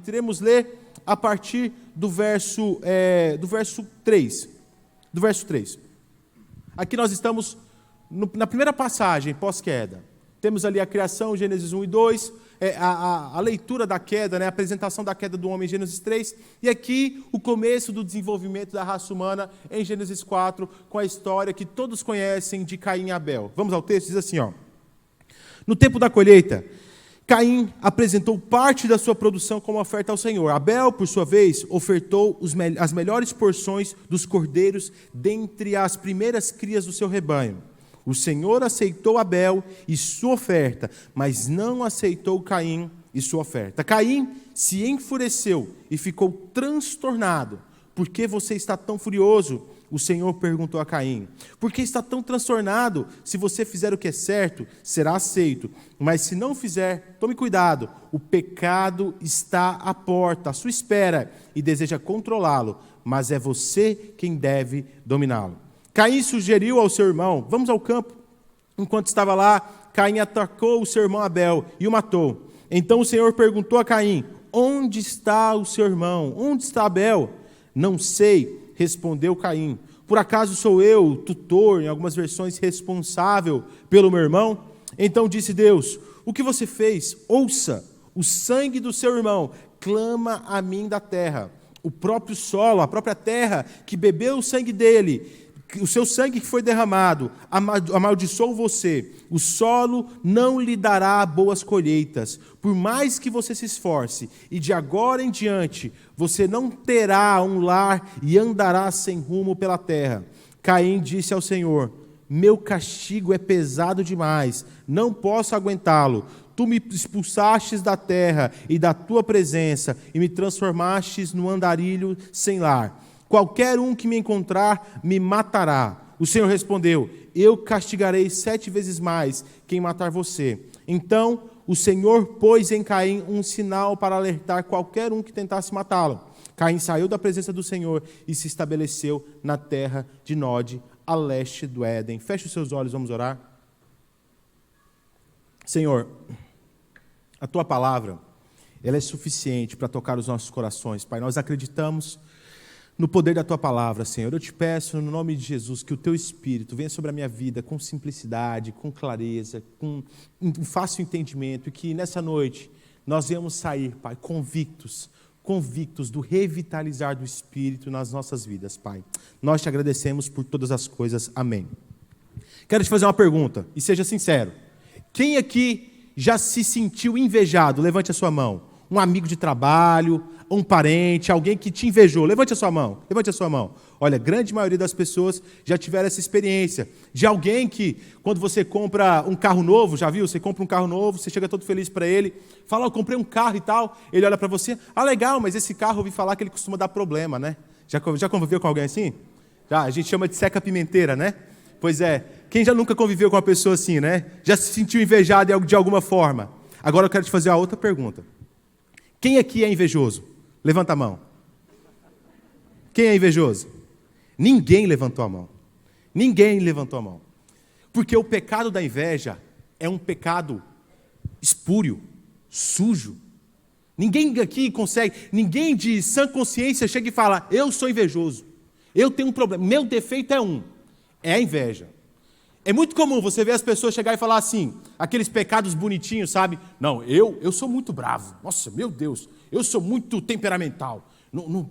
Iremos ler a partir do verso 3. Do verso 3. Aqui nós estamos na primeira passagem, pós-queda. Temos ali a criação, Gênesis 1 e 2, a leitura da queda, a apresentação da queda do homem em Gênesis 3, e aqui o começo do desenvolvimento da raça humana em Gênesis 4, com a história que todos conhecem de Caim e Abel. Vamos ao texto, diz assim, no tempo da colheita, Caim apresentou parte da sua produção como oferta ao Senhor. Abel, por sua vez, ofertou as melhores porções dos cordeiros dentre as primeiras crias do seu rebanho. O Senhor aceitou Abel e sua oferta, mas não aceitou Caim e sua oferta. Caim se enfureceu e ficou transtornado. Por que você está tão furioso? O Senhor perguntou a Caim. Por que está tão transtornado? Se você fizer o que é certo, será aceito. Mas se não fizer, tome cuidado. O pecado está à porta, à sua espera, e deseja controlá-lo. Mas é você quem deve dominá-lo. Caim sugeriu ao seu irmão, vamos ao campo. Enquanto estava lá, Caim atacou o seu irmão Abel e o matou. Então o Senhor perguntou a Caim, onde está o seu irmão? Onde está Abel? Não sei, respondeu Caim. Por acaso sou eu, tutor, em algumas versões, responsável pelo meu irmão? Então disse Deus, o que você fez? Ouça, o sangue do seu irmão clama a mim da terra. O próprio solo, a própria terra que bebeu o sangue dele, o seu sangue que foi derramado, amaldiçoou você. O solo não lhe dará boas colheitas, por mais que você se esforce, e de agora em diante você não terá um lar e andará sem rumo pela terra. Caim disse ao Senhor, meu castigo é pesado demais, não posso aguentá-lo. Tu me expulsastes da terra e da tua presença, e me transformastes num andarilho sem lar. Qualquer um que me encontrar, me matará. O Senhor respondeu, eu castigarei 7 vezes mais quem matar você. Então o Senhor pôs em Caim um sinal para alertar qualquer um que tentasse matá-lo. Caim saiu da presença do Senhor e se estabeleceu na terra de Nod, a leste do Éden. Feche os seus olhos, vamos orar. Senhor, a Tua palavra, ela é suficiente para tocar os nossos corações. Pai, nós acreditamos no poder da Tua palavra, Senhor. Eu te peço, no nome de Jesus, que o Teu Espírito venha sobre a minha vida com simplicidade, com clareza, com um fácil entendimento, e que nessa noite nós venhamos sair, Pai, convictos do revitalizar do Espírito nas nossas vidas, Pai. Nós te agradecemos por todas as coisas. Amém. Quero te fazer uma pergunta, e seja sincero. Quem aqui já se sentiu invejado? Levante a sua mão. Um amigo de trabalho, um parente, alguém que te invejou. Levante a sua mão, levante a sua mão. Olha, a grande maioria das pessoas já tiveram essa experiência. De alguém que, quando você compra um carro novo, já viu? Você compra um carro novo, você chega todo feliz para ele, fala, eu comprei um carro e tal. Ele olha para você, legal, mas esse carro eu ouvi falar que ele costuma dar problema, né? Já conviveu com alguém assim? Já, a gente chama de seca-pimenteira, né? Pois é, quem já nunca conviveu com uma pessoa assim, né? Já se sentiu invejado de alguma forma? Agora eu quero te fazer a outra pergunta. Quem aqui é invejoso? Levanta a mão. Quem é invejoso? Ninguém levantou a mão. Ninguém levantou a mão. Porque o pecado da inveja é um pecado espúrio, sujo. Ninguém aqui consegue, ninguém de sã consciência chega e fala, eu sou invejoso, eu tenho um problema, meu defeito é a inveja. É muito comum você ver as pessoas chegar e falar assim, aqueles pecados bonitinhos, sabe? Não, eu sou muito bravo. Nossa, meu Deus, eu sou muito temperamental. Não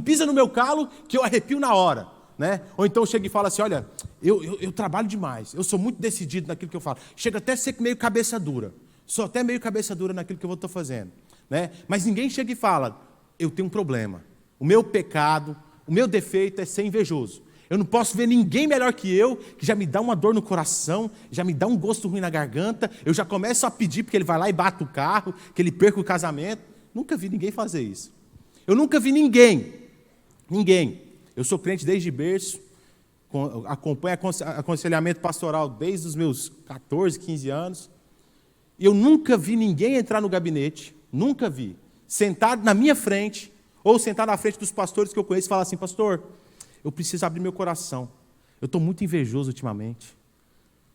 pisa no meu calo que eu arrepio na hora, né? Ou então chega e fala assim, olha, eu trabalho demais, eu sou muito decidido naquilo que eu falo. Chega até a ser meio cabeça dura. Sou até meio cabeça dura naquilo que eu estou fazendo, né? Mas ninguém chega e fala, eu tenho um problema. O meu pecado, o meu defeito é ser invejoso. Eu não posso ver ninguém melhor que eu, que já me dá uma dor no coração, já me dá um gosto ruim na garganta, eu já começo a pedir porque ele vai lá e bate o carro, que ele perca o casamento. Nunca vi ninguém fazer isso. Eu nunca vi ninguém. Eu sou crente desde berço, acompanho aconselhamento pastoral desde os meus 14, 15 anos, e eu nunca vi ninguém entrar no gabinete, nunca vi, sentado na minha frente, ou sentar na frente dos pastores que eu conheço e falar assim, pastor, eu preciso abrir meu coração. Eu estou muito invejoso ultimamente.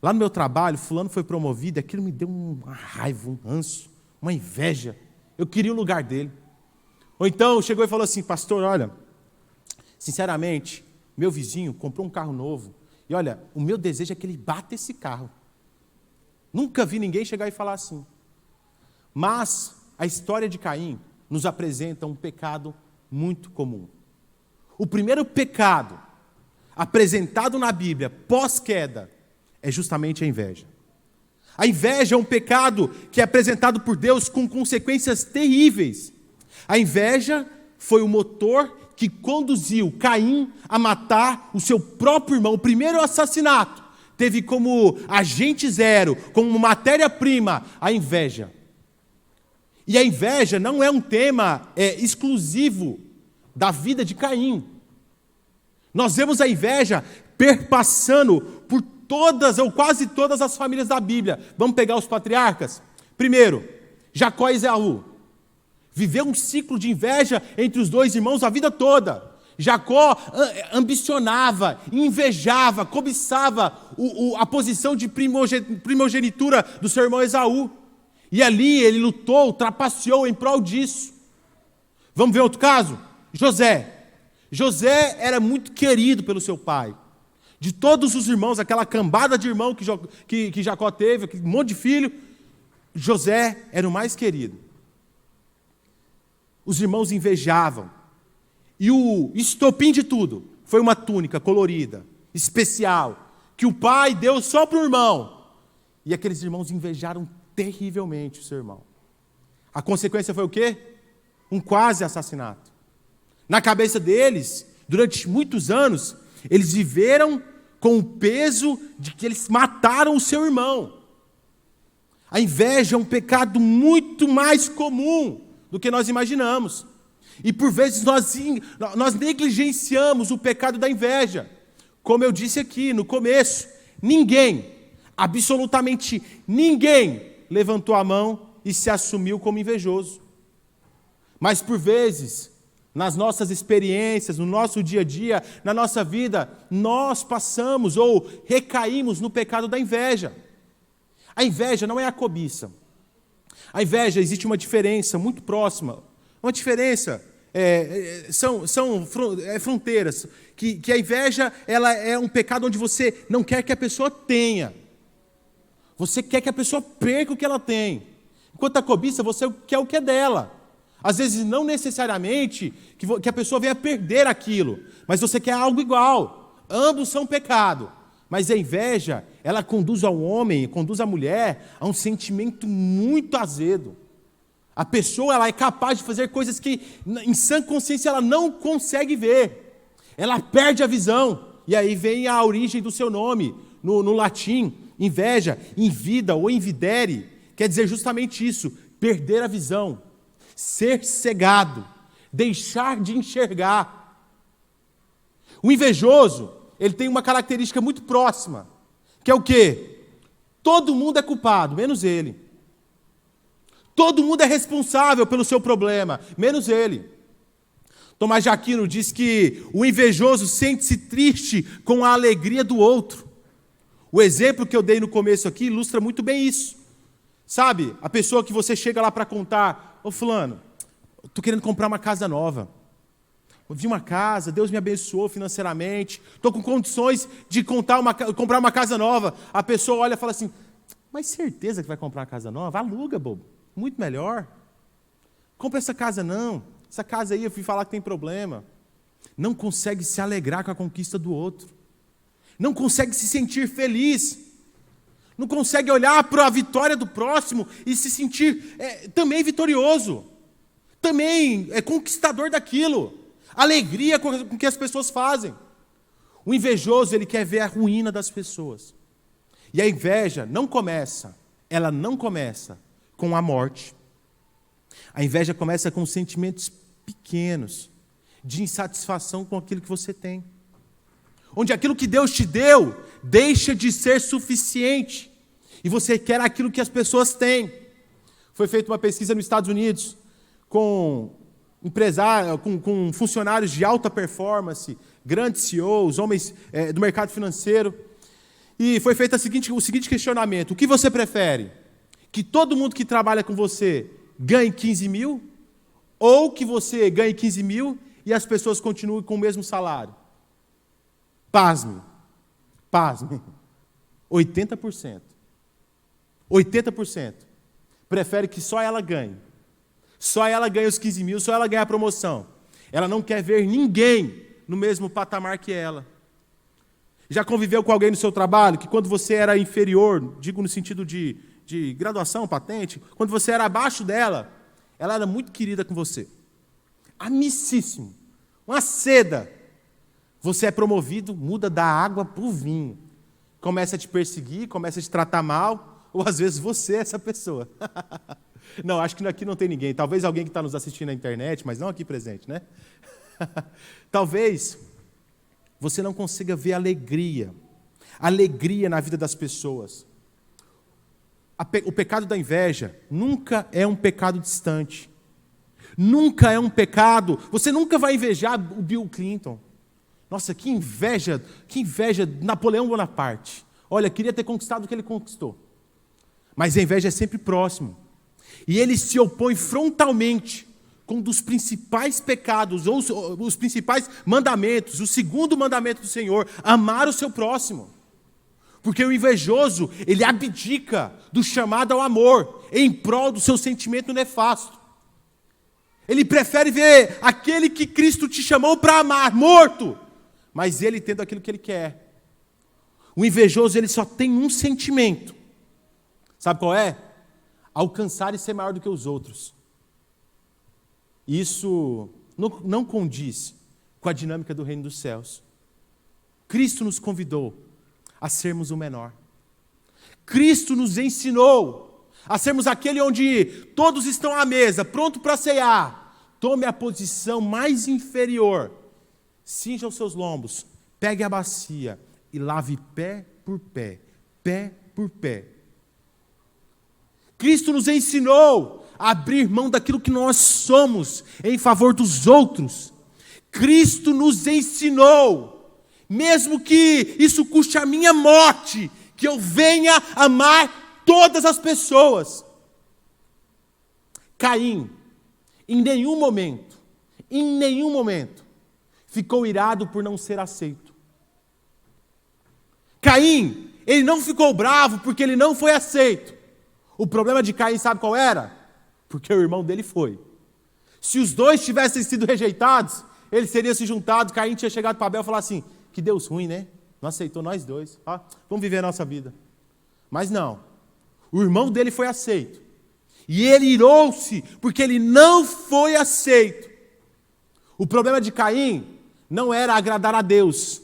Lá no meu trabalho, fulano foi promovido, aquilo me deu uma raiva, um ranço, uma inveja. Eu queria o lugar dele. Ou então chegou e falou assim: pastor, olha, sinceramente, meu vizinho comprou um carro novo, e olha, o meu desejo é que ele bata esse carro. Nunca vi ninguém chegar e falar assim. Mas a história de Caim nos apresenta um pecado muito comum. O primeiro pecado apresentado na Bíblia pós-queda é justamente a inveja. A inveja é um pecado que é apresentado por Deus com consequências terríveis. A inveja foi o motor que conduziu Caim a matar o seu próprio irmão. O primeiro assassinato teve como agente zero, como matéria-prima, a inveja. E a inveja não é um tema exclusivo da vida de Caim. Nós vemos a inveja perpassando por todas ou quase todas as famílias da Bíblia. Vamos pegar os patriarcas? Primeiro, Jacó e Esaú. Viveu um ciclo de inveja entre os dois irmãos a vida toda. Jacó ambicionava, invejava, cobiçava a posição de primogenitura do seu irmão Esaú. E ali ele lutou, trapaceou em prol disso. Vamos ver outro caso? José. José era muito querido pelo seu pai. De todos os irmãos, aquela cambada de irmão que Jacó teve, aquele monte de filho, José era o mais querido. Os irmãos invejavam. E o estopim de tudo foi uma túnica colorida, especial, que o pai deu só para o irmão. E aqueles irmãos invejaram terrivelmente o seu irmão. A consequência foi o quê? Um quase assassinato. Na cabeça deles, durante muitos anos, eles viveram com o peso de que eles mataram o seu irmão. A inveja é um pecado muito mais comum do que nós imaginamos. E por vezes nós negligenciamos o pecado da inveja. Como eu disse aqui no começo, ninguém, absolutamente ninguém, levantou a mão e se assumiu como invejoso. Mas por vezes, nas nossas experiências, no nosso dia a dia, na nossa vida, nós passamos ou recaímos no pecado da inveja. A inveja não é a cobiça. A inveja, existe uma diferença muito próxima. Uma diferença, são fronteiras. Que a inveja ela é um pecado onde você não quer que a pessoa tenha. Você quer que a pessoa perca o que ela tem. Enquanto a cobiça, você quer o que é dela. Às vezes, não necessariamente que a pessoa venha perder aquilo, mas você quer algo igual. Ambos são pecado. Mas a inveja, ela conduz ao homem, conduz a mulher a um sentimento muito azedo. A pessoa ela é capaz de fazer coisas que, em sã consciência, ela não consegue ver. Ela perde a visão. E aí vem a origem do seu nome, no latim, inveja, invida ou invidere, quer dizer justamente isso, perder a visão. Ser cegado, deixar de enxergar. O invejoso, ele tem uma característica muito próxima, que é o quê? Todo mundo é culpado, menos ele. Todo mundo é responsável pelo seu problema, menos ele. Tomás de Aquino diz que o invejoso sente-se triste com a alegria do outro. O exemplo que eu dei no começo aqui ilustra muito bem isso. Sabe, a pessoa que você chega lá para contar: ô fulano, estou querendo comprar uma casa nova. Eu vi uma casa, Deus me abençoou financeiramente, estou com condições de comprar uma casa nova. A pessoa olha e fala assim: mas certeza que vai comprar uma casa nova? Aluga, bobo, muito melhor. Compra essa casa não, essa casa aí eu fui falar que tem problema. Não consegue se alegrar com a conquista do outro. Não consegue se sentir feliz. Não consegue olhar para a vitória do próximo e se sentir também vitorioso. Também é conquistador daquilo. Alegria com que as pessoas fazem. O invejoso, ele quer ver a ruína das pessoas. E a inveja ela não começa com a morte. A inveja começa com sentimentos pequenos, de insatisfação com aquilo que você tem. Onde aquilo que Deus te deu deixa de ser suficiente e você quer aquilo que as pessoas têm. Foi feita uma pesquisa nos Estados Unidos com funcionários de alta performance, grandes CEOs, homens do mercado financeiro, e foi feito o seguinte questionamento: o que você prefere? Que todo mundo que trabalha com você ganhe 15 mil Ou que você ganhe 15 mil e as pessoas continuem com o mesmo salário. Pasme. 80%. 80% prefere que só ela ganhe. Só ela ganhe os 15 mil, só ela ganhe a promoção. Ela não quer ver ninguém no mesmo patamar que ela. Já conviveu com alguém no seu trabalho que quando você era inferior, digo no sentido de graduação, patente, quando você era abaixo dela, ela era muito querida com você. Amicíssimo. Uma seda. Você é promovido, muda da água para o vinho. Começa a te perseguir, começa a te tratar mal, ou às vezes você é essa pessoa. Não, acho que aqui não tem ninguém. Talvez alguém que está nos assistindo na internet, mas não aqui presente, né? Talvez você não consiga ver alegria na vida das pessoas. O pecado da inveja nunca é um pecado distante. Nunca é um pecado. Você nunca vai invejar o Bill Clinton. Nossa, que inveja Napoleão Bonaparte. Olha, queria ter conquistado o que ele conquistou. Mas a inveja é sempre próximo. E ele se opõe frontalmente com um dos principais pecados, ou os principais mandamentos, o segundo mandamento do Senhor, amar o seu próximo. Porque o invejoso, ele abdica do chamado ao amor, em prol do seu sentimento nefasto. Ele prefere ver aquele que Cristo te chamou para amar, morto, mas ele tendo aquilo que ele quer. O invejoso, ele só tem um sentimento. Sabe qual é? Alcançar e ser maior do que os outros. Isso não condiz com a dinâmica do reino dos céus. Cristo nos convidou a sermos o menor. Cristo nos ensinou a sermos aquele onde todos estão à mesa, pronto para cear. Tome a posição mais inferior, cinja os seus lombos, pegue a bacia e lave pé por pé, pé por pé. Cristo nos ensinou a abrir mão daquilo que nós somos em favor dos outros. Cristo nos ensinou, mesmo que isso custe a minha morte, que eu venha amar todas as pessoas. Caim, em nenhum momento, ficou irado por não ser aceito. Caim, ele não ficou bravo porque ele não foi aceito. O problema de Caim, sabe qual era? Porque o irmão dele foi. Se os dois tivessem sido rejeitados, eles teriam se juntado, Caim tinha chegado para Abel e falado assim, que Deus ruim, né? Não aceitou nós dois. Vamos viver a nossa vida. Mas não. O irmão dele foi aceito. E ele irou-se porque ele não foi aceito. O problema de Caim não era agradar a Deus,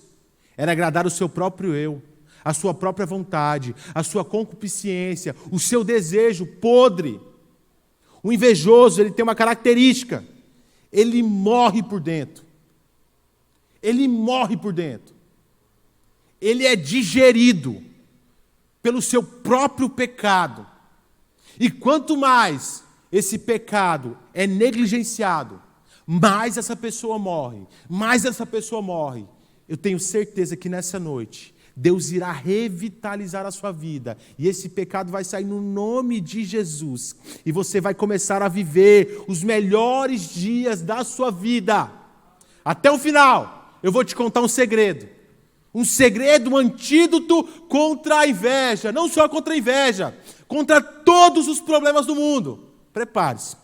era agradar o seu próprio eu, a sua própria vontade, a sua concupiscência, o seu desejo podre. O invejoso, ele tem uma característica, ele morre por dentro. Ele morre por dentro. Ele é digerido pelo seu próprio pecado. E quanto mais esse pecado é negligenciado, mais essa pessoa morre. Eu tenho certeza que nessa noite, Deus irá revitalizar a sua vida. E esse pecado vai sair no nome de Jesus. E você vai começar a viver os melhores dias da sua vida. Até o final, eu vou te contar um segredo. Um segredo, um antídoto contra a inveja. Não só contra a inveja, contra todos os problemas do mundo. Prepare-se.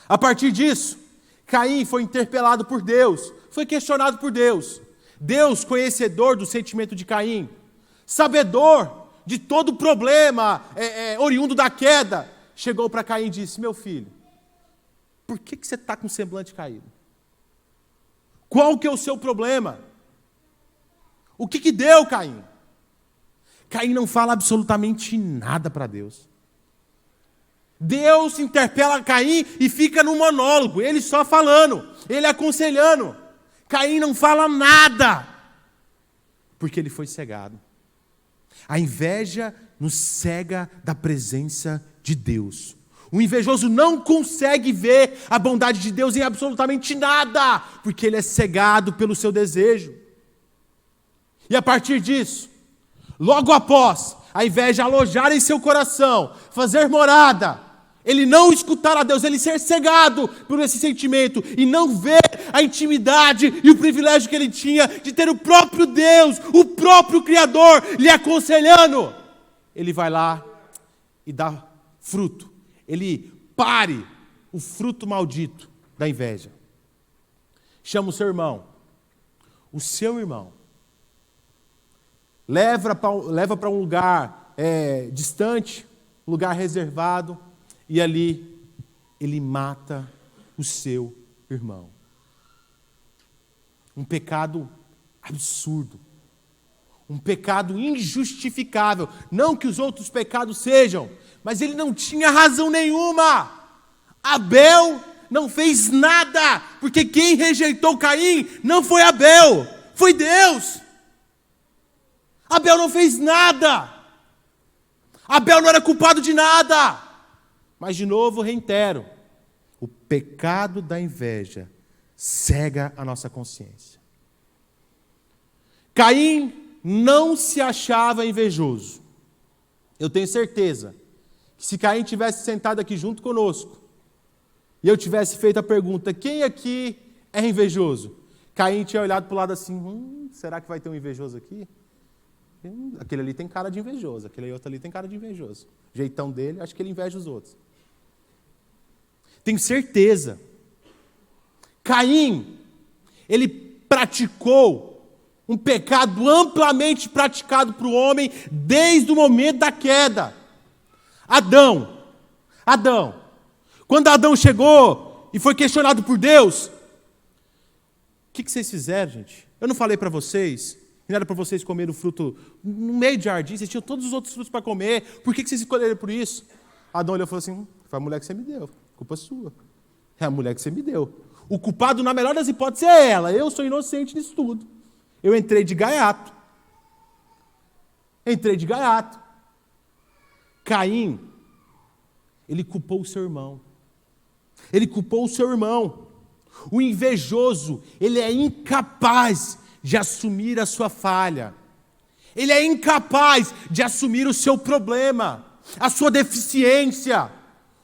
A partir disso, Caim foi interpelado por Deus. Foi questionado por Deus. Deus, conhecedor do sentimento de Caim, sabedor de todo o problema oriundo da queda, chegou para Caim e disse, meu filho, por que você está com o semblante caído? Qual que é o seu problema? O que deu, Caim? Caim não fala absolutamente nada para Deus. Deus interpela Caim e fica no monólogo, ele só falando, ele aconselhando. Caim não fala nada, porque ele foi cegado. A inveja nos cega da presença de Deus. O invejoso não consegue ver a bondade de Deus em absolutamente nada, porque ele é cegado pelo seu desejo. E a partir disso, logo após a inveja alojar em seu coração, fazer morada, ele não escutar a Deus, ele ser cegado por esse sentimento e não ver a intimidade e o privilégio que ele tinha de ter o próprio Deus, o próprio Criador, lhe aconselhando, ele vai lá e dá fruto. Ele pare o fruto maldito da inveja. Chama o seu irmão, leva para um lugar distante, um lugar reservado, e ali ele mata o seu irmão. Um pecado absurdo, um pecado injustificável. Não que os outros pecados sejam, mas ele não tinha razão nenhuma. Abel não fez nada, porque quem rejeitou Caim não foi Abel, foi Deus. Abel não fez nada. Abel não era culpado de nada. Mas de novo, reitero, o pecado da inveja cega a nossa consciência. Caim não se achava invejoso. Eu tenho certeza que se Caim tivesse sentado aqui junto conosco, e eu tivesse feito a pergunta, quem aqui é invejoso? Caim tinha olhado para o lado assim, será que vai ter um invejoso aqui? Aquele ali tem cara de invejoso, aquele outro ali tem cara de invejoso. O jeitão dele, acho que ele inveja os outros. Tenho certeza. Caim, ele praticou um pecado amplamente praticado para o homem desde o momento da queda. Adão. Quando Adão chegou e foi questionado por Deus, o que vocês fizeram, gente? Eu não falei para vocês, não era para vocês comerem o fruto no meio de jardim, vocês tinham todos os outros frutos para comer, por que vocês escolheram por isso? Adão olhou e falou assim, foi a mulher que você me deu, culpa sua. É a mulher que você me deu. O culpado, na melhor das hipóteses, é ela. Eu sou inocente nisso tudo. Eu entrei de gaiato. Caim, ele culpou o seu irmão. O invejoso, ele é incapaz de assumir a sua falha. Ele é incapaz de assumir o seu problema, a sua deficiência.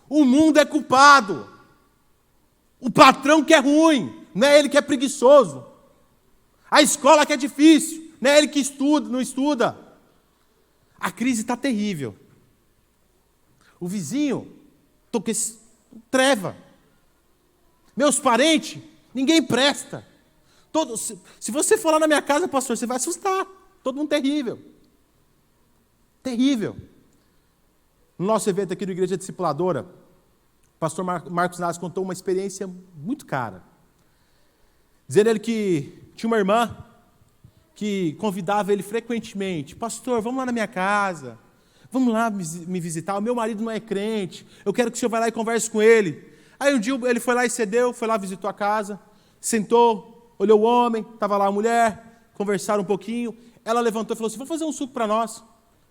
O mundo é culpado. O patrão que é ruim, não é ele que é preguiçoso. A escola que é difícil, não é ele que não estuda. A crise está terrível. O vizinho, treva. Meus parentes, ninguém presta. Se você for lá na minha casa, pastor, você vai assustar. Todo mundo terrível. Terrível. No nosso evento aqui do Igreja Discipuladora, o pastor Marcos Naves contou uma experiência muito cara. Dizendo ele que tinha uma irmã que convidava ele frequentemente. Pastor, vamos lá na minha casa. Vamos lá me visitar. O meu marido não é crente. Eu quero que o senhor vá lá e converse com ele. Aí um dia ele foi lá e cedeu, foi lá, visitou a casa, sentou, olhou o homem, estava lá a mulher, conversaram um pouquinho. Ela levantou e falou assim, vamos fazer um suco para nós.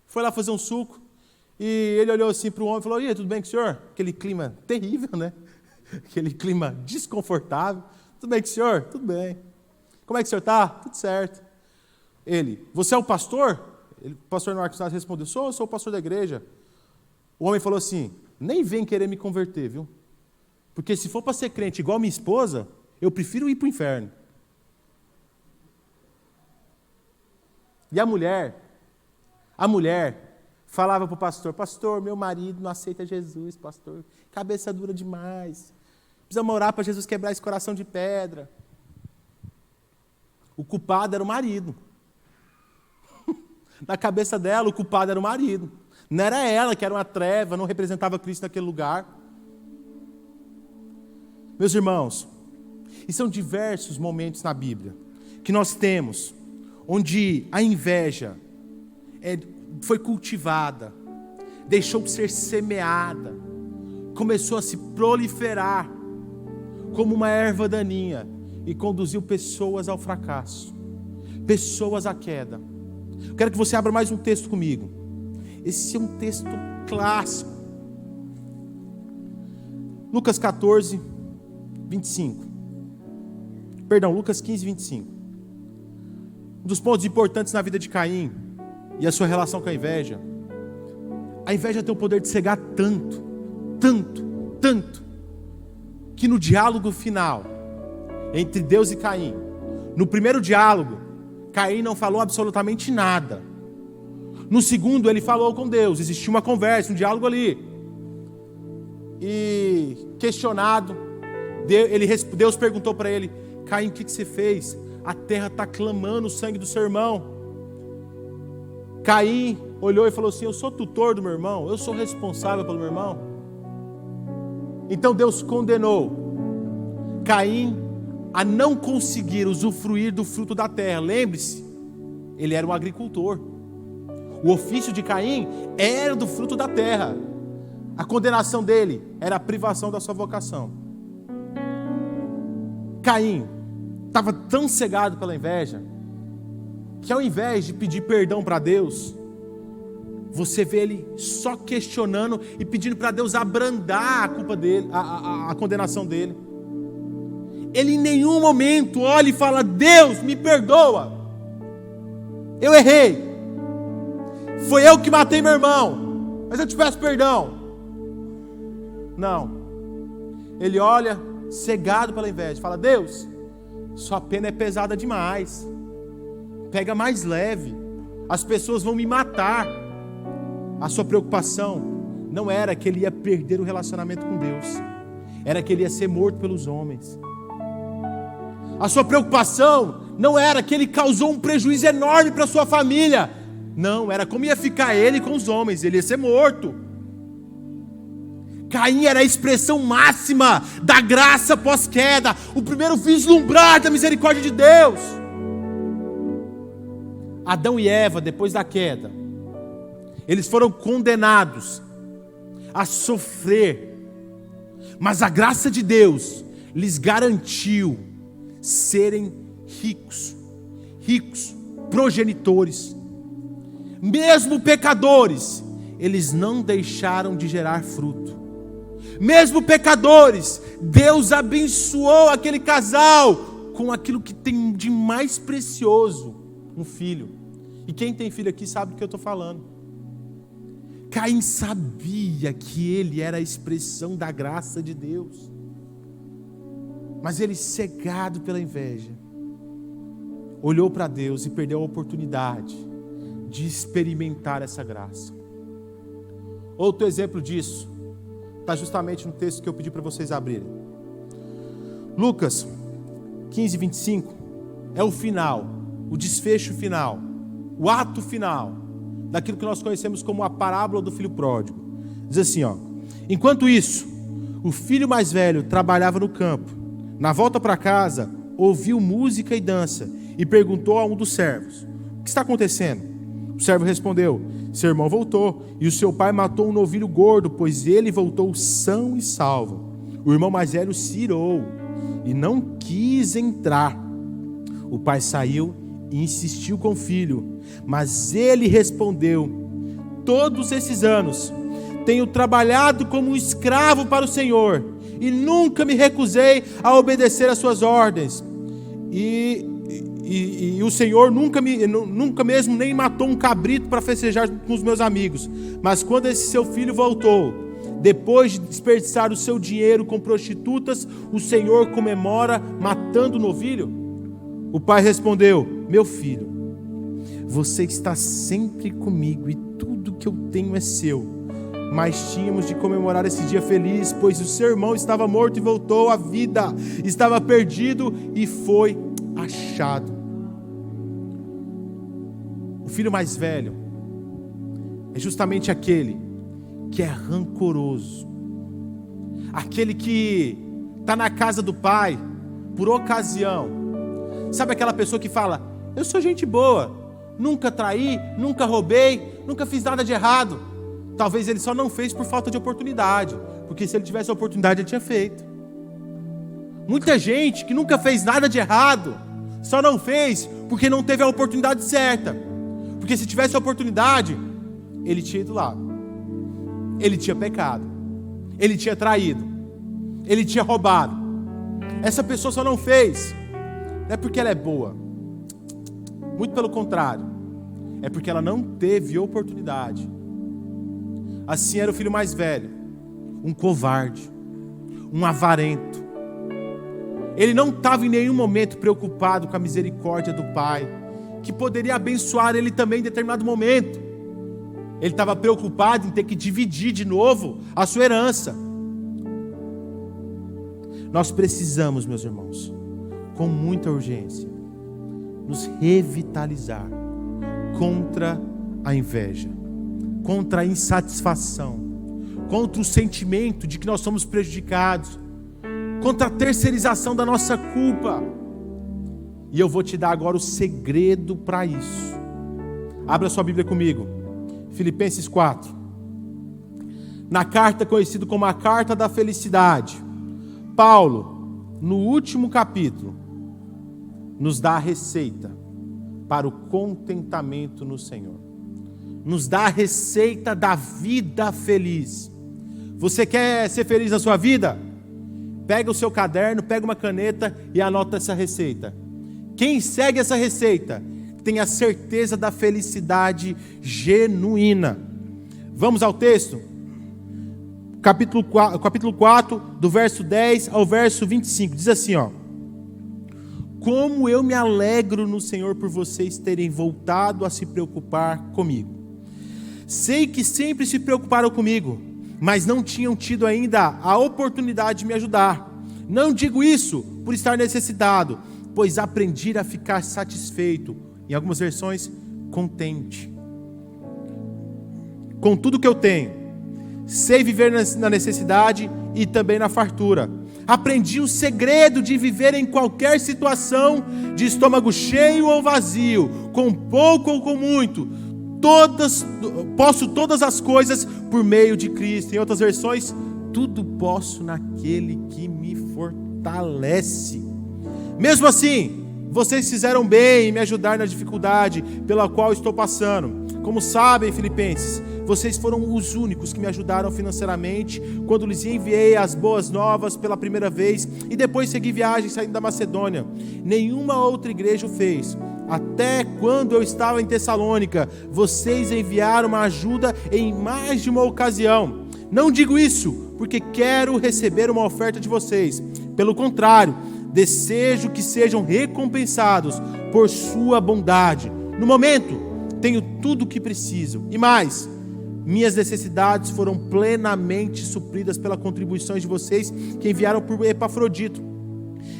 Foi lá fazer um suco. E ele olhou assim para o homem e falou, e aí, tudo bem com o senhor? Aquele clima terrível, né? Aquele clima desconfortável. Tudo bem com o senhor? Tudo bem. Como é que o senhor está? Tudo certo. Ele, você é o pastor? O pastor Marcos Naves respondeu, eu sou o pastor da igreja. O homem falou assim, nem vem querer me converter, viu? Porque se for para ser crente igual minha esposa, eu prefiro ir para o inferno. E a mulher falava para o pastor, pastor, meu marido não aceita Jesus, pastor, cabeça dura demais, precisamos orar para Jesus quebrar esse coração de pedra. O culpado era o marido. Na cabeça dela, o culpado era o marido. Não era ela, que era uma treva, não representava Cristo naquele lugar. Meus irmãos, e são diversos momentos na Bíblia que nós temos onde a inveja foi cultivada, deixou de ser semeada, começou a se proliferar como uma erva daninha e conduziu pessoas ao fracasso, pessoas à queda. Eu quero que você abra mais um texto comigo. Esse é um texto clássico. Lucas 14, 25. Perdão, Lucas 15, 25. Um dos pontos importantes na vida de Caim e a sua relação com a inveja. A inveja tem o poder de cegar tanto, tanto, que no diálogo final, entre Deus e Caim, no primeiro diálogo, Caim não falou absolutamente nada. No segundo, ele falou com Deus, existiu uma conversa, um diálogo ali. E questionado, Deus perguntou para ele: Caim, o que você fez? A terra está clamando o sangue do seu irmão. Caim olhou e falou assim: eu sou tutor do meu irmão, eu sou responsável pelo meu irmão. Então Deus condenou Caim a não conseguir usufruir do fruto da terra. Lembre-se, ele era um agricultor. O ofício de Caim era do fruto da terra. A condenação dele era a privação da sua vocação. Caim estava tão cegado pela inveja, que ao invés de pedir perdão para Deus, você vê ele só questionando e pedindo para Deus abrandar a culpa dele, a condenação dele. Ele em nenhum momento olha e fala: Deus, me perdoa, eu errei, foi eu que matei meu irmão, mas eu te peço perdão. Não, ele olha cegado pela inveja, fala: Deus, sua pena é pesada demais, pega mais leve, as pessoas vão me matar. A sua preocupação não era que ele ia perder o relacionamento com Deus, era que ele ia ser morto pelos homens. A sua preocupação não era que ele causou um prejuízo enorme para sua família, não, era como ia ficar ele com os homens, ele ia ser morto. Caim era a expressão máxima da graça pós-queda, o primeiro vislumbrar da misericórdia de Deus. Adão e Eva, depois da queda, eles foram condenados a sofrer, mas a graça de Deus lhes garantiu serem ricos, progenitores. Mesmo pecadores, eles não deixaram de gerar fruto. Mesmo pecadores, Deus abençoou aquele casal com aquilo que tem de mais precioso, um filho. E quem tem filho aqui sabe do que eu estou falando. Caim sabia que ele era a expressão da graça de Deus, mas ele, cegado pela inveja, olhou para Deus e perdeu a oportunidade de experimentar essa graça. Outro exemplo disso está justamente no texto que eu pedi para vocês abrirem. Lucas 15, 25 é o final, o desfecho final, o ato final daquilo que nós conhecemos como a parábola do filho pródigo. Diz assim, ó: enquanto isso, o filho mais velho trabalhava no campo. Na volta para casa, ouviu música e dança e perguntou a um dos servos: o que está acontecendo? O servo respondeu: seu irmão voltou e o seu pai matou um novilho gordo, pois ele voltou são e salvo. O irmão mais velho se irou e não quis entrar. O pai saiu e insistiu com o filho, mas ele respondeu: todos esses anos tenho trabalhado como um escravo para o Senhor e nunca me recusei a obedecer às suas ordens. E o Senhor nunca mesmo nem matou um cabrito para festejar com os meus amigos. Mas quando esse seu filho voltou, depois de desperdiçar o seu dinheiro com prostitutas, o Senhor comemora matando o novilho? O pai respondeu: meu filho, você está sempre comigo e tudo que eu tenho é seu. Mas tínhamos de comemorar esse dia feliz, pois o seu irmão estava morto e voltou à vida, estava perdido e foi achado. O filho mais velho é justamente aquele que é rancoroso, aquele que está na casa do pai por ocasião. Sabe aquela pessoa que fala: eu sou gente boa, nunca traí, nunca roubei, nunca fiz nada de errado. Talvez ele só não fez por falta de oportunidade, porque se ele tivesse a oportunidade ele tinha feito. Muita gente que nunca fez nada de errado só não fez porque não teve a oportunidade certa. Porque se tivesse a oportunidade, ele tinha ido lá, ele tinha pecado, ele tinha traído, ele tinha roubado. Essa pessoa só não fez, não é porque ela é boa, muito pelo contrário, é porque ela não teve oportunidade. Assim era o filho mais velho. um covarde, um avarento. Ele não estava em nenhum momento preocupado com a misericórdia do Pai, que poderia abençoar ele também em determinado momento. Ele estava preocupado em ter que dividir de novo a sua herança. Nós precisamos, meus irmãos, com muita urgência, nos revitalizar contra a inveja, contra a insatisfação, contra o sentimento de que nós somos prejudicados, contra a terceirização da nossa culpa. E eu vou te dar agora o segredo para isso. Abra sua Bíblia comigo, Filipenses 4. Na carta conhecida como a Carta da Felicidade, Paulo, no último capítulo, nos dá a receita para o contentamento no Senhor. Nos dá a receita da vida feliz. Você quer ser feliz na sua vida? Pega o seu caderno, pega uma caneta e anota essa receita. Quem segue essa receita tem a certeza da felicidade genuína. Vamos ao texto? Capítulo 4, do verso 10 ao verso 25. Diz assim, ó: como eu me alegro no Senhor por vocês terem voltado a se preocupar comigo. Sei que sempre se preocuparam comigo, mas não tinham tido ainda a oportunidade de me ajudar. Não digo isso por estar necessitado, pois aprendi a ficar satisfeito, em algumas versões, contente, com tudo que eu tenho. Sei viver na necessidade e também na fartura. Aprendi o segredo de viver em qualquer situação, de estômago cheio ou vazio, com pouco ou com muito. Posso todas as coisas por meio de Cristo. Em outras versões, tudo posso naquele que me fortalece. Mesmo assim, vocês fizeram bem em me ajudar na dificuldade pela qual estou passando. Como sabem, filipenses, vocês foram os únicos que me ajudaram financeiramente quando lhes enviei as boas novas pela primeira vez e depois segui viagem saindo da Macedônia. Nenhuma outra igreja o fez. Até quando eu estava em Tessalônica, vocês enviaram uma ajuda em mais de uma ocasião. Não digo isso porque quero receber uma oferta de vocês. Pelo contrário, desejo que sejam recompensados por sua bondade. No momento, tenho tudo o que preciso. E mais, minhas necessidades foram plenamente supridas pelas contribuições de vocês que enviaram por Epafrodito.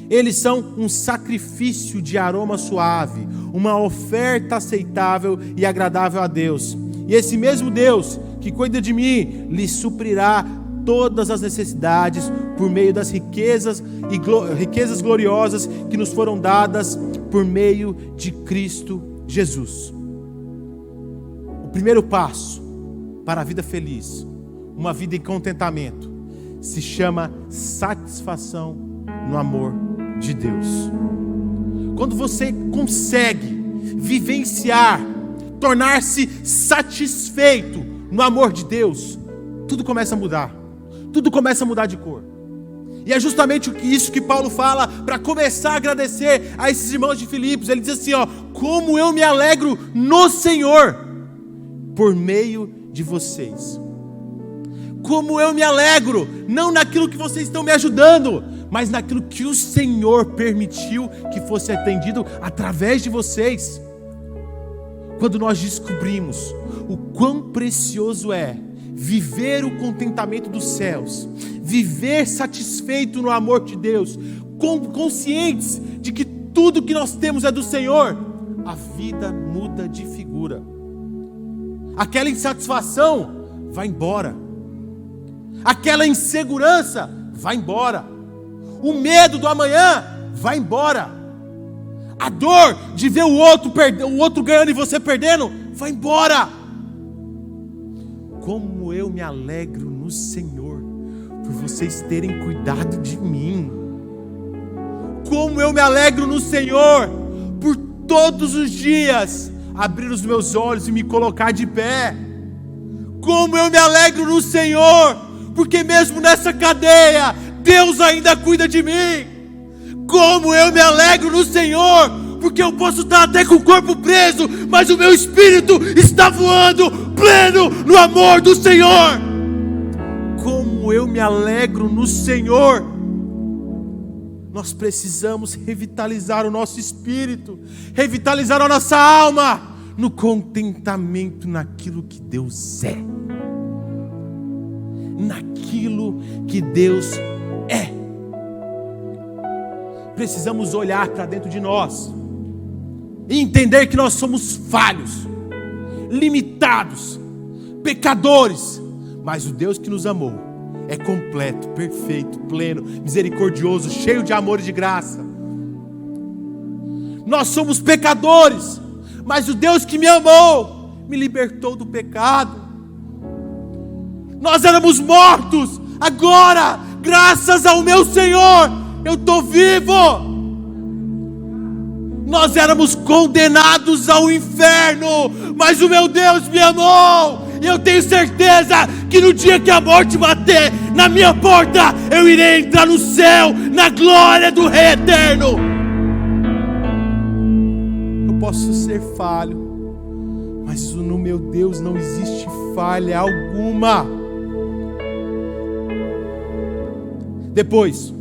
Eles são um sacrifício de aroma suave, uma oferta aceitável e agradável a Deus. E esse mesmo Deus que cuida de mim, lhe suprirá todas as necessidades por meio das riquezas gloriosas que nos foram dadas por meio de Cristo Jesus. O primeiro passo para a vida feliz, uma vida em contentamento, se chama satisfação no amor de Deus. Quando você consegue vivenciar, tornar-se satisfeito no amor de Deus, tudo começa a mudar. Tudo começa a mudar de cor. E é justamente isso que Paulo fala para começar a agradecer a esses irmãos de Filipos. Ele diz assim, ó: como eu me alegro no Senhor por meio de vocês. Como eu me alegro, não naquilo que vocês estão me ajudando, mas naquilo que o Senhor permitiu que fosse atendido através de vocês. Quando nós descobrimos o quão precioso é viver o contentamento dos céus, viver satisfeito no amor de Deus, conscientes de que tudo que nós temos é do Senhor, a vida muda de figura. Aquela insatisfação vai embora, aquela insegurança vai embora, o medo do amanhã vai embora, a dor de ver o outro ganhando e você perdendo vai embora. Como eu me alegro no Senhor por vocês terem cuidado de mim. Como eu me alegro no Senhor por todos os dias abrir os meus olhos e me colocar de pé. Como eu me alegro no Senhor porque mesmo nessa cadeia Deus ainda cuida de mim. Como eu me alegro no Senhor porque eu posso estar até com o corpo preso, mas o meu espírito está voando pleno no amor do Senhor. Como como eu me alegro no Senhor. Nós precisamos revitalizar o nosso espírito, revitalizar a nossa alma, no contentamento naquilo que Deus é. Naquilo que Deus é. Precisamos olhar para dentro de nós e entender que nós somos falhos, limitados, pecadores, mas o Deus que nos amou é completo, perfeito, pleno, misericordioso, cheio de amor e de graça. Nós somos pecadores, mas o Deus que me amou me libertou do pecado. Nós éramos mortos, agora, graças ao meu Senhor, eu estou vivo. Nós éramos condenados ao inferno, mas o meu Deus me amou. E eu tenho certeza que no dia que a morte bater na minha porta, eu irei entrar no céu, na glória do Rei Eterno. Eu posso ser falho, mas no meu Deus não existe falha alguma. Depois,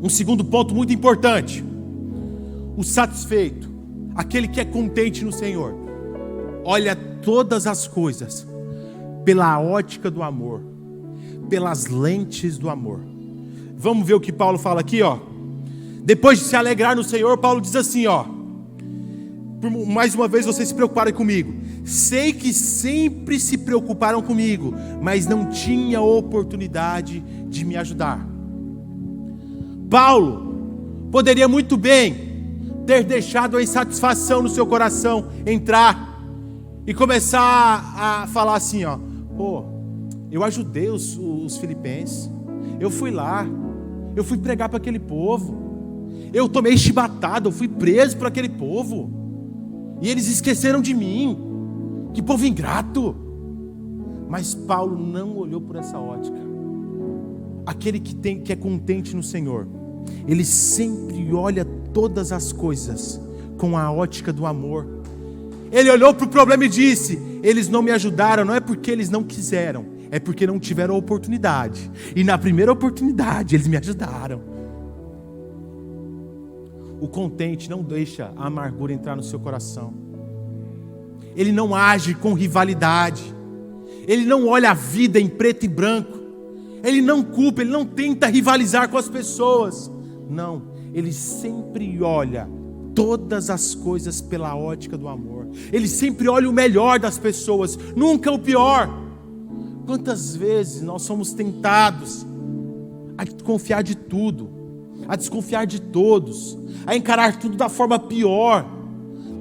um segundo ponto muito importante: o satisfeito, aquele que é contente no Senhor, olha todas as coisas pela ótica do amor, pelas lentes do amor. Vamos ver o que Paulo fala aqui, ó. Depois de se alegrar no Senhor, Paulo diz assim, ó: mais uma vez vocês se preocuparam comigo. Sei que sempre se preocuparam comigo, mas não tinha oportunidade de me ajudar. Paulo poderia muito bem ter deixado a insatisfação no seu coração entrar e começar a falar assim, ó: pô, eu ajudei os filipenses, eu fui lá, eu fui pregar para aquele povo, eu tomei chibatada, eu fui preso para aquele povo, e eles esqueceram de mim, que povo ingrato. Mas Paulo não olhou por essa ótica. Aquele que é contente no Senhor, ele sempre olha todas as coisas com a ótica do amor. Ele olhou para o problema e disse: eles não me ajudaram, não é porque eles não quiseram, é porque não tiveram oportunidade. E na primeira oportunidade eles me ajudaram. O contente não deixa a amargura entrar no seu coração. Ele não age com rivalidade. Ele não olha a vida em preto e branco. Ele não culpa, ele não tenta rivalizar com as pessoas. Não, ele sempre olha todas as coisas pela ótica do amor. Ele sempre olha o melhor das pessoas, nunca o pior. Quantas vezes nós somos tentados a confiar de tudo, a desconfiar de todos, a encarar tudo da forma pior.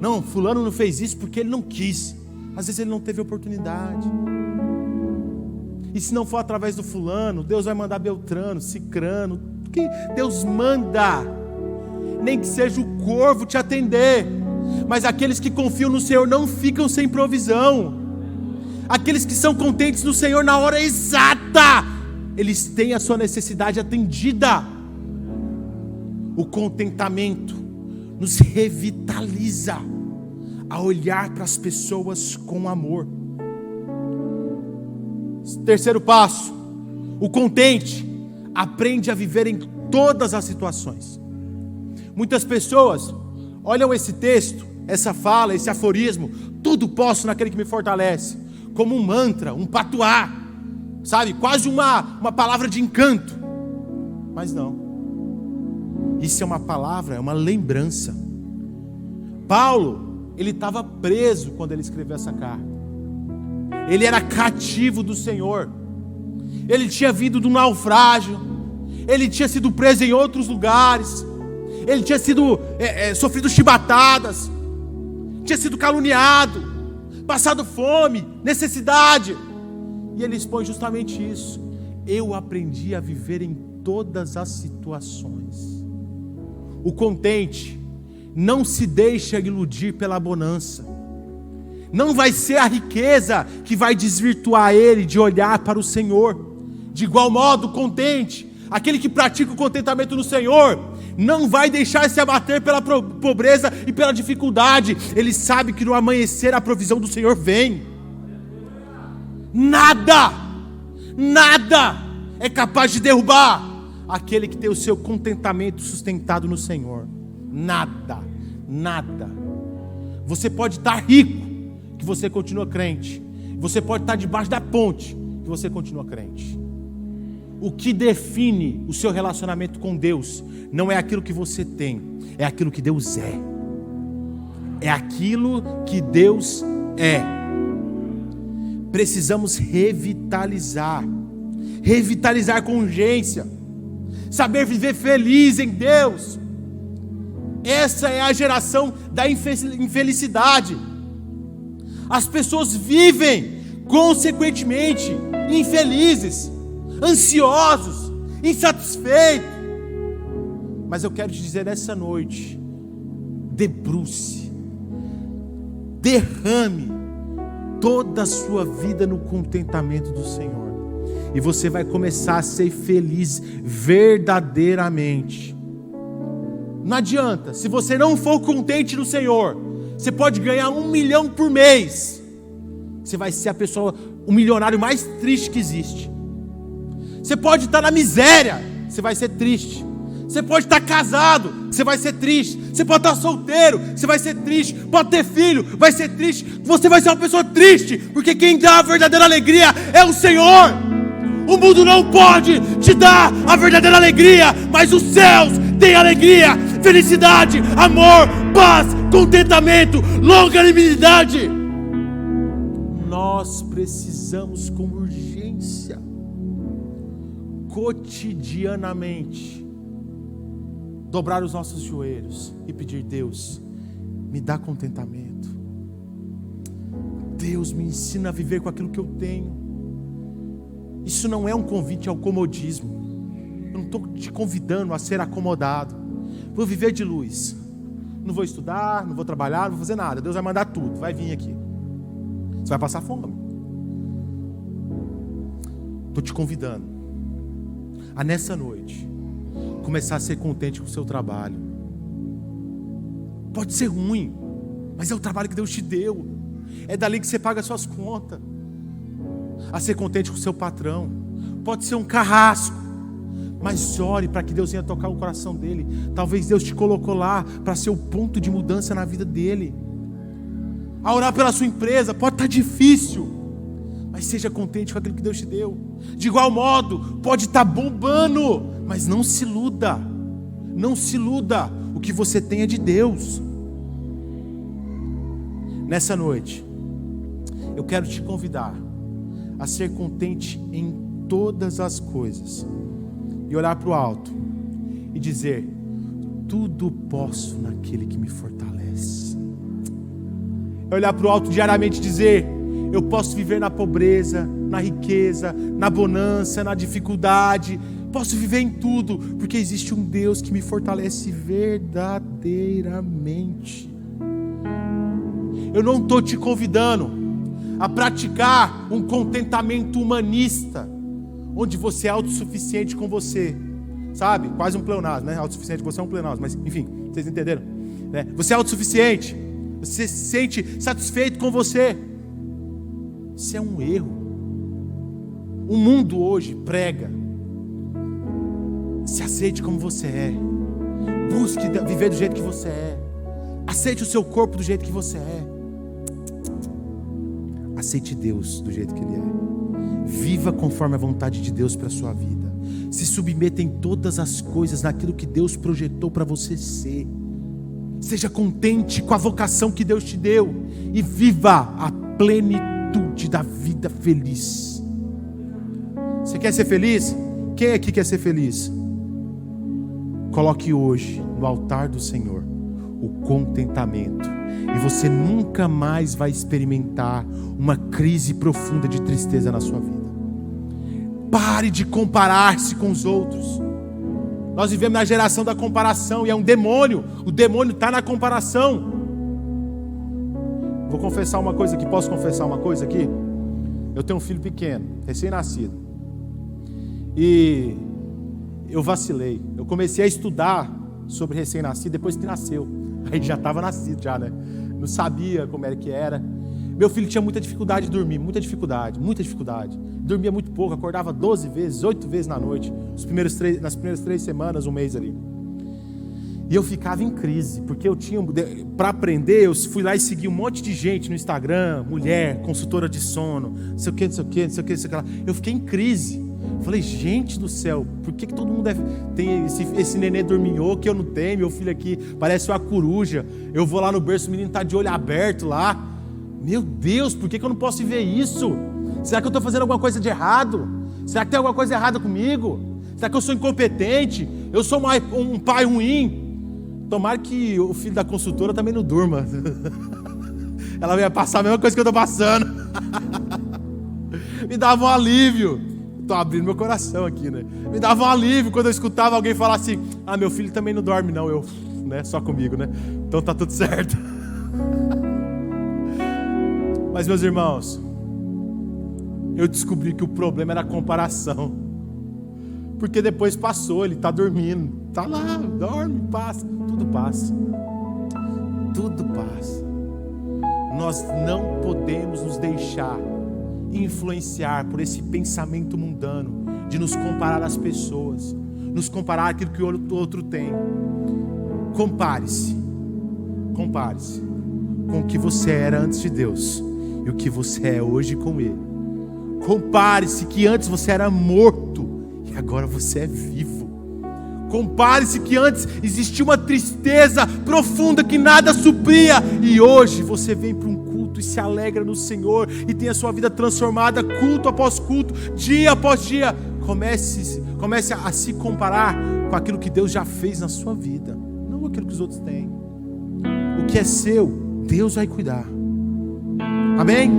Não, fulano não fez isso porque ele não quis. Às vezes ele não teve oportunidade. E se não for através do fulano, Deus vai mandar Beltrano, Cicrano, que Deus manda. Nem que seja o corvo te atender. Mas aqueles que confiam no Senhor não ficam sem provisão. Aqueles que são contentes no Senhor na hora exata, eles têm a sua necessidade atendida. O contentamento nos revitaliza a olhar para as pessoas com amor. Terceiro passo: o contente aprende a viver em todas as situações. Muitas pessoas olham esse texto, essa fala, esse aforismo, tudo posso naquele que me fortalece, como um mantra, um patuá, sabe, quase uma palavra de encanto. Mas não, isso é uma palavra, é uma lembrança. Paulo, ele estava preso quando ele escreveu essa carta. Ele era cativo do Senhor. Ele tinha vindo do naufrágio. Ele tinha sido preso em outros lugares. Ele tinha sido sofrido chibatadas. Tinha sido caluniado. Passado fome, necessidade. E ele expõe justamente isso. Eu aprendi a viver em todas as situações. O contente não se deixa iludir pela bonança. Não vai ser a riqueza que vai desvirtuar ele de olhar para o Senhor. De igual modo, contente, aquele que pratica o contentamento no Senhor, não vai deixar se abater pela pobreza e pela dificuldade. Ele sabe que no amanhecer a provisão do Senhor vem. Nada, Nada é capaz de derrubar aquele que tem o seu contentamento sustentado no Senhor. Nada, nada. Você pode estar rico, que você continua crente. Você pode estar debaixo da ponte, que você continua crente. O que define o seu relacionamento com Deus não é aquilo que você tem, é aquilo que Deus é. É aquilo que Deus é. Precisamos revitalizar com urgência, saber viver feliz em Deus. Essa é a geração da infelicidade. As pessoas vivem consequentemente infelizes, ansiosos, insatisfeitos. Mas eu quero te dizer nessa noite: debruce, derrame toda a sua vida no contentamento do Senhor, e você vai começar a ser feliz verdadeiramente. Não adianta, se você não for contente no Senhor, você pode ganhar 1 milhão por mês, você vai ser o milionário mais triste que existe. Você pode estar na miséria, você vai ser triste. Você pode estar casado, você vai ser triste. Você pode estar solteiro, você vai ser triste. Pode ter filho, vai ser triste. Você vai ser uma pessoa triste, porque quem dá a verdadeira alegria é o Senhor. O mundo não pode te dar a verdadeira alegria, mas os céus têm alegria, felicidade, amor, paz, contentamento, longanimidade. Nós precisamos com urgência, cotidianamente, dobrar os nossos joelhos e pedir: Deus, me dá contentamento. Deus, me ensina a viver com aquilo que eu tenho. Isso não é um convite ao comodismo. Eu não estou te convidando a ser acomodado. Vou viver de luz. Não vou estudar, não vou trabalhar, não vou fazer nada. Deus vai mandar tudo, vai vir aqui. Você vai passar fome. Estou te convidando a nessa noite começar a ser contente com o seu trabalho. Pode ser ruim, mas é o trabalho que Deus te deu. É dali que você paga as suas contas. A ser contente com o seu patrão. Pode ser um carrasco, mas ore para que Deus venha tocar o coração dele. Talvez Deus te colocou lá para ser o ponto de mudança na vida dele. A orar pela sua empresa pode estar difícil, mas seja contente com aquilo que Deus te deu. De igual modo, pode estar bombando, mas não se iluda. Não se iluda. O que você tem é de Deus. Nessa noite, eu quero te convidar a ser contente em todas as coisas e olhar para o alto e dizer: tudo posso naquele que me fortalece. É olhar para o alto diariamente e dizer: eu posso viver na pobreza, na riqueza, na bonança, na dificuldade. Posso viver em tudo, porque existe um Deus que me fortalece verdadeiramente. Eu não estou te convidando a praticar um contentamento humanista, onde você é autossuficiente com você, sabe? Quase um pleonasmo, né? Autossuficiente, você é um pleonasmo, mas enfim, vocês entenderam? Né? Você é autossuficiente, você se sente satisfeito com você. Isso é um erro. O mundo hoje prega: se aceite como você é, busque viver do jeito que você é, aceite o seu corpo do jeito que você é. Aceite Deus do jeito que Ele é. Viva conforme a vontade de Deus para a sua vida. Se submeta em todas as coisas naquilo que Deus projetou para você ser. Seja contente com a vocação que Deus te deu e viva a plenitude da vida feliz. Você quer ser feliz? Quem aqui quer ser feliz? Coloque hoje no altar do Senhor o contentamento, e você nunca mais vai experimentar uma crise profunda de tristeza na sua vida. Pare de comparar-se com os outros. Nós vivemos na geração da comparação e é um demônio. O demônio está na comparação. Vou confessar uma coisa aqui. Posso confessar uma coisa aqui? Eu tenho um filho pequeno, recém-nascido, e eu vacilei. Eu comecei a estudar sobre recém-nascido depois que nasceu. Aí já estava nascido já, né? Não sabia como era que era. Meu filho tinha muita dificuldade de dormir, muita dificuldade. Dormia muito pouco, acordava 12 vezes, 8 vezes na noite, nas primeiras 3 semanas, um mês ali. E eu ficava em crise, porque eu tinha, para aprender, eu fui lá e segui um monte de gente no Instagram, mulher, consultora de sono, não sei o que. Eu fiquei em crise. Falei, gente do céu, por que todo mundo tem esse nenê dorminhoco que eu não tenho? Meu filho aqui parece uma coruja. Eu vou lá no berço, o menino está de olho aberto lá. Meu Deus, por que eu não posso viver isso? Será que eu estou fazendo alguma coisa de errado? Será que tem alguma coisa errada comigo? Será que eu sou incompetente? Eu sou um pai ruim? Tomara que o filho da consultora também não durma. Ela vai passar a mesma coisa que eu estou passando. Me dava um alívio. Estou abrindo meu coração aqui, né? Me dava um alívio quando eu escutava alguém falar assim: ah, meu filho também não dorme não. Eu, né? Só comigo, né? Então tá tudo certo. Mas, meus irmãos, eu descobri que o problema era a comparação. Porque depois passou, ele está dormindo. Está lá, dorme, passa. Tudo passa. Tudo passa. Nós não podemos nos deixar influenciar por esse pensamento mundano de nos comparar às pessoas, nos comparar àquilo que o outro tem. Compare-se com o que você era antes de Deus e o que você é hoje com Ele. Compare-se que antes você era morto e agora você é vivo. Compare-se que antes existia uma tristeza profunda que nada supria e hoje você vem para um culto e se alegra no Senhor e tem a sua vida transformada culto após culto, dia após dia. Comece a se comparar com aquilo que Deus já fez na sua vida, não aquilo que os outros têm. O que é seu, Deus vai cuidar. Amém?